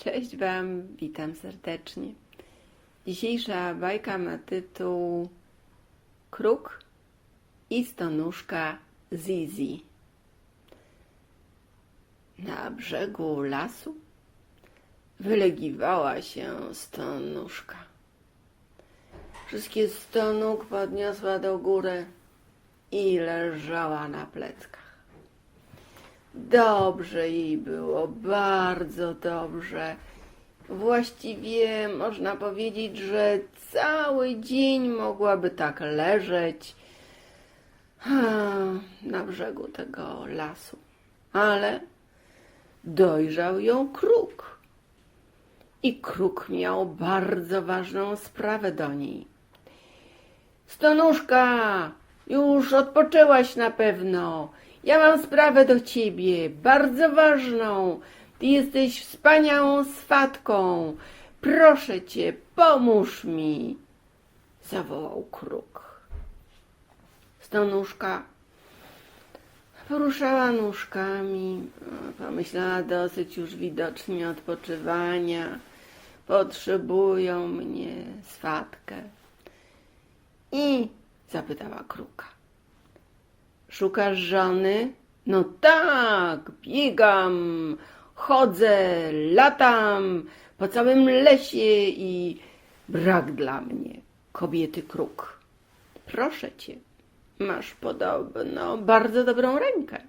Cześć Wam, witam serdecznie. Dzisiejsza bajka ma tytuł Kruk i Stonuszka Zizi. Na brzegu lasu wylegiwała się Stonuszka. Wszystkie 100 nóg podniosła do góry i leżała na pleckach. Dobrze jej było, bardzo dobrze. Właściwie można powiedzieć, że cały dzień mogłaby tak leżeć na brzegu tego lasu. Ale dojrzał ją kruk. I kruk miał bardzo ważną sprawę do niej. Stonuszka, już odpoczęłaś na pewno. Ja mam sprawę do ciebie, bardzo ważną. Ty jesteś wspaniałą swatką. Proszę cię, pomóż mi, zawołał kruk. Stonuszka poruszała nóżkami, pomyślała, dosyć już widocznie odpoczywania. Potrzebują mnie, swatkę. I zapytała kruka. Szukasz żony? No tak, biegam, chodzę, latam po całym lesie i brak dla mnie kobiety kruk. Proszę cię, masz podobno bardzo dobrą rękę.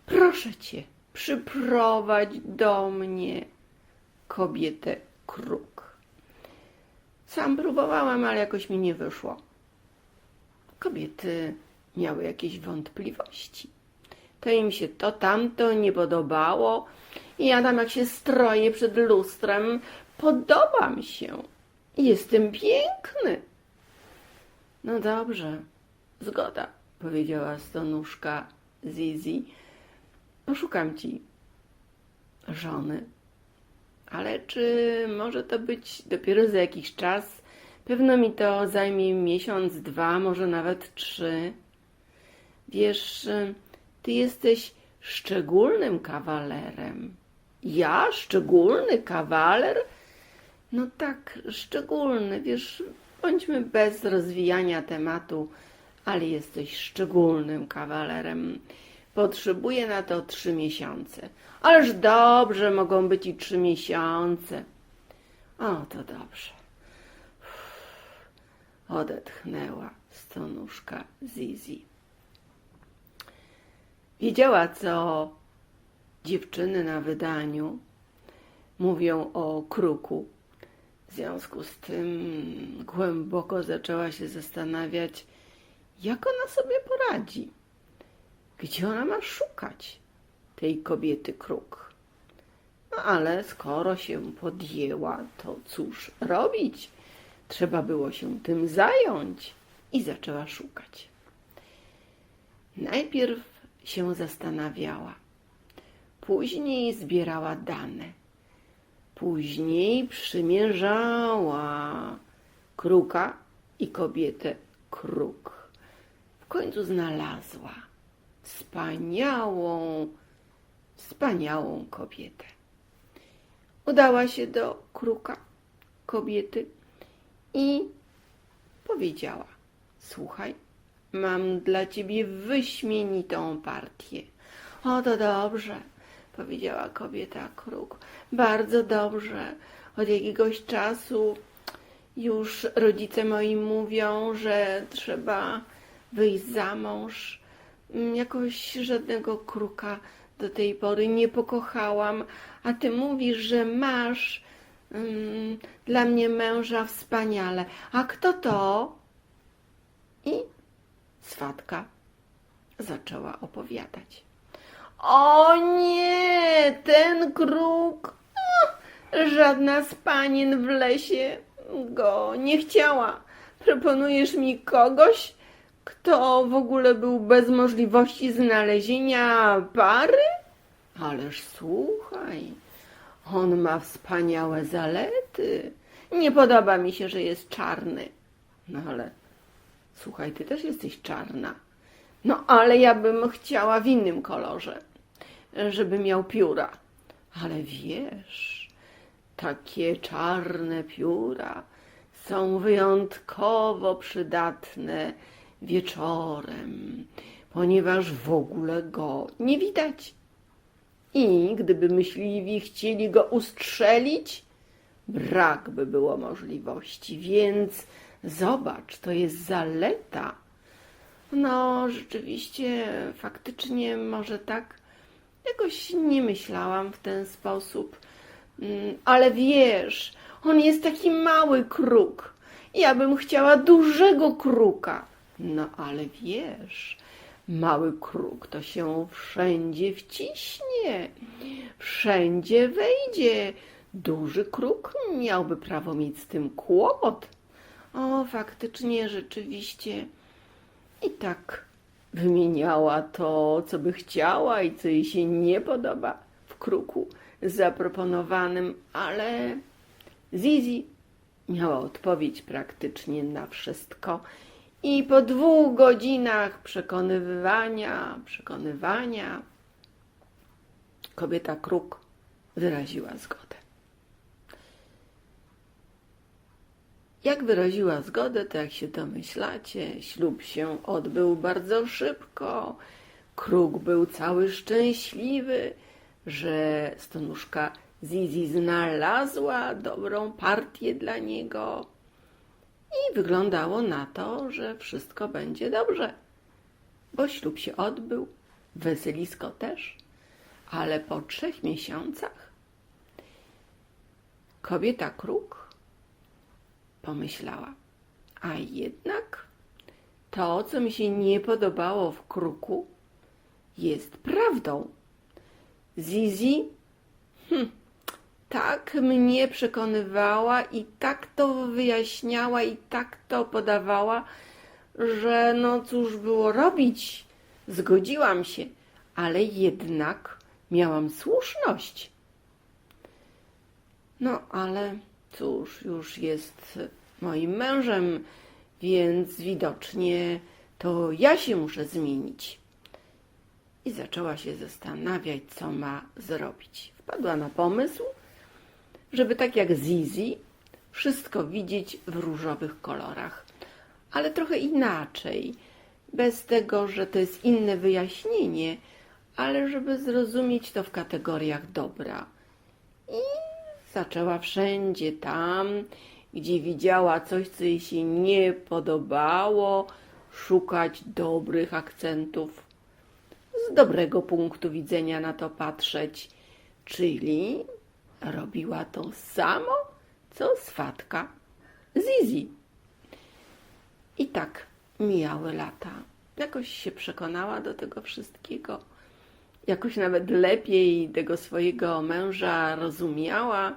Proszę cię, przyprowadź do mnie kobietę kruk. Sam próbowałam, ale jakoś mi nie wyszło. Kobiety miały jakieś wątpliwości. To im się to, tamto nie podobało. I ja tam jak się stroję przed lustrem, podobam się. Jestem piękny. No dobrze, zgoda, powiedziała Stonuszka Zizi. Poszukam ci żony. Ale czy może to być dopiero za jakiś czas? Pewno mi to zajmie miesiąc, 2, może nawet 3. Wiesz, ty jesteś szczególnym kawalerem. Ja? Szczególny kawaler? No tak, szczególny. Wiesz, bądźmy bez rozwijania tematu, ale jesteś szczególnym kawalerem. Potrzebuję na to 3 miesiące. Ależ dobrze, mogą być i 3 miesiące. O, to dobrze. Odetchnęła Stonuszka Zizi. Wiedziała, co dziewczyny na wydaniu mówią o kruku. W związku z tym głęboko zaczęła się zastanawiać, jak ona sobie poradzi. Gdzie ona ma szukać tej kobiety kruk? No ale skoro się podjęła, to cóż robić? Trzeba było się tym zająć i zaczęła szukać. Najpierw się zastanawiała, później zbierała dane, później przymierzała kruka i kobietę kruk. W końcu znalazła wspaniałą kobietę. Udała się do kruka, kobiety, i powiedziała: słuchaj, mam dla ciebie wyśmienitą partię. O, to dobrze, powiedziała kobieta kruk. Bardzo dobrze. Od jakiegoś czasu już rodzice moi mówią, że trzeba wyjść za mąż. Jakoś żadnego kruka do tej pory nie pokochałam, a ty mówisz, że masz dla mnie męża wspaniale. A kto to? I swatka zaczęła opowiadać. O nie, ten kruk, żadna z panien w lesie go nie chciała. Proponujesz mi kogoś, kto w ogóle był bez możliwości znalezienia pary? Ależ słuchaj, on ma wspaniałe zalety. Nie podoba mi się, że jest czarny. No ale słuchaj, ty też jesteś czarna. No ale ja bym chciała w innym kolorze, żeby miał pióra. Ale wiesz, Takie czarne pióra są wyjątkowo przydatne wieczorem, ponieważ w ogóle go nie widać. I gdyby myśliwi chcieli go ustrzelić, brak by było możliwości, więc zobacz, to jest zaleta. No, rzeczywiście, faktycznie może tak, jakoś nie myślałam w ten sposób, ale wiesz, on jest taki mały kruk. Ja bym chciała dużego kruka. No, ale wiesz, mały kruk to się wszędzie wciśnie, wszędzie wejdzie. Duży kruk miałby prawo mieć z tym kłopot. O, faktycznie, rzeczywiście. I tak wymieniała to, co by chciała i co jej się nie podoba w kruku zaproponowanym, ale Zizi miała odpowiedź praktycznie na wszystko. I po 2 godzinach przekonywania, kobieta kruk wyraziła zgodę. Jak wyraziła zgodę, to jak się domyślacie, ślub się odbył bardzo szybko. Kruk był cały szczęśliwy, że stonuszka Zizi znalazła dobrą partię dla niego i wyglądało na to, że wszystko będzie dobrze, bo ślub się odbył, weselisko też, ale po 3 miesiącach kobieta kruk pomyślała, a jednak to, co mi się nie podobało w kruku, jest prawdą. Zizi tak mnie przekonywała i tak to wyjaśniała i tak to podawała, że no cóż było robić, zgodziłam się, ale jednak miałam słuszność. No ale cóż, już jest moim mężem, więc widocznie to ja się muszę zmienić. I zaczęła się zastanawiać, co ma zrobić. Wpadła na pomysł, żeby tak jak Zizi wszystko widzieć w różowych kolorach, ale trochę inaczej, bez tego, że to jest inne wyjaśnienie, ale żeby zrozumieć to w kategoriach dobra. I zaczęła wszędzie tam, gdzie widziała coś, co jej się nie podobało, szukać dobrych akcentów, z dobrego punktu widzenia na to patrzeć, czyli robiła to samo, co swatka Zizi. I tak mijały lata. Jakoś się przekonała do tego wszystkiego. Jakoś nawet lepiej tego swojego męża rozumiała,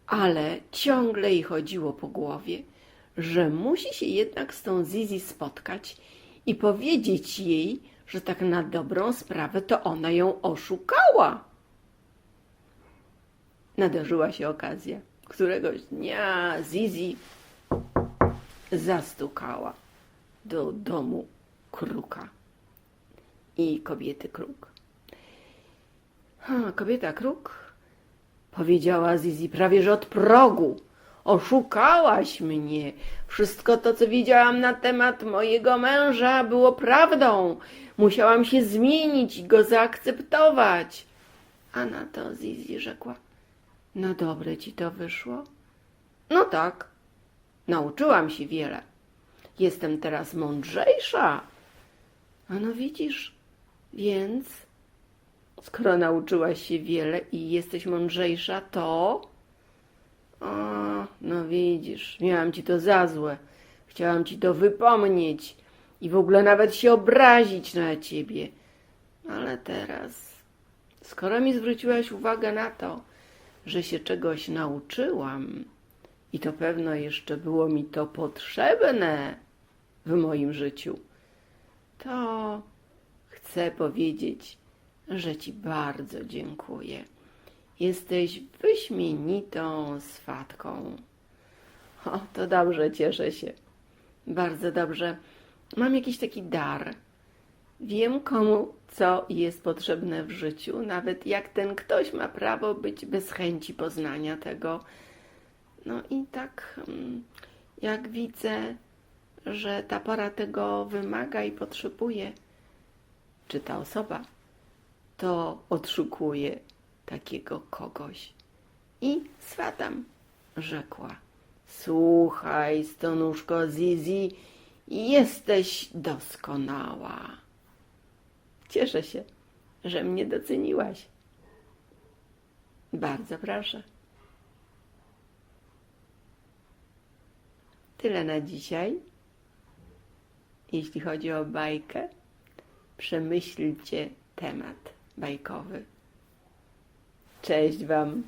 ale ciągle jej chodziło po głowie, że musi się jednak z tą Zizi spotkać i powiedzieć jej, że tak na dobrą sprawę to ona ją oszukała. Nadarzyła się okazja. Któregoś dnia Zizi zastukała do domu kruka i kobiety kruk. Kobieta kruk powiedziała Zizi prawie że od progu: oszukałaś mnie. Wszystko to, co wiedziałam na temat mojego męża, było prawdą. Musiałam się zmienić i go zaakceptować. A na to Zizi rzekła: no dobre ci to wyszło? No tak, nauczyłam się wiele. Jestem teraz mądrzejsza. A no widzisz, więc skoro nauczyłaś się wiele i jesteś mądrzejsza, to... O, no widzisz, miałam ci to za złe. Chciałam ci to wypomnieć i w ogóle nawet się obrazić na ciebie. Ale teraz, skoro mi zwróciłaś uwagę na to, że się czegoś nauczyłam i to pewno jeszcze było mi to potrzebne w moim życiu, to chcę powiedzieć, że ci bardzo dziękuję. Jesteś wyśmienitą swatką. O, to dobrze, cieszę się. Bardzo dobrze. Mam jakiś taki dar. Wiem, komu co jest potrzebne w życiu, nawet jak ten ktoś ma prawo być bez chęci poznania tego. No i tak, jak widzę, że ta para tego wymaga i potrzebuje, czy ta osoba, to odszukuję takiego kogoś i swatam, rzekła. Słuchaj, stonuszko Zizi, jesteś doskonała. Cieszę się, że mnie doceniłaś. Bardzo proszę. Tyle na dzisiaj. Jeśli chodzi o bajkę, przemyślcie temat bajkowy. Cześć Wam.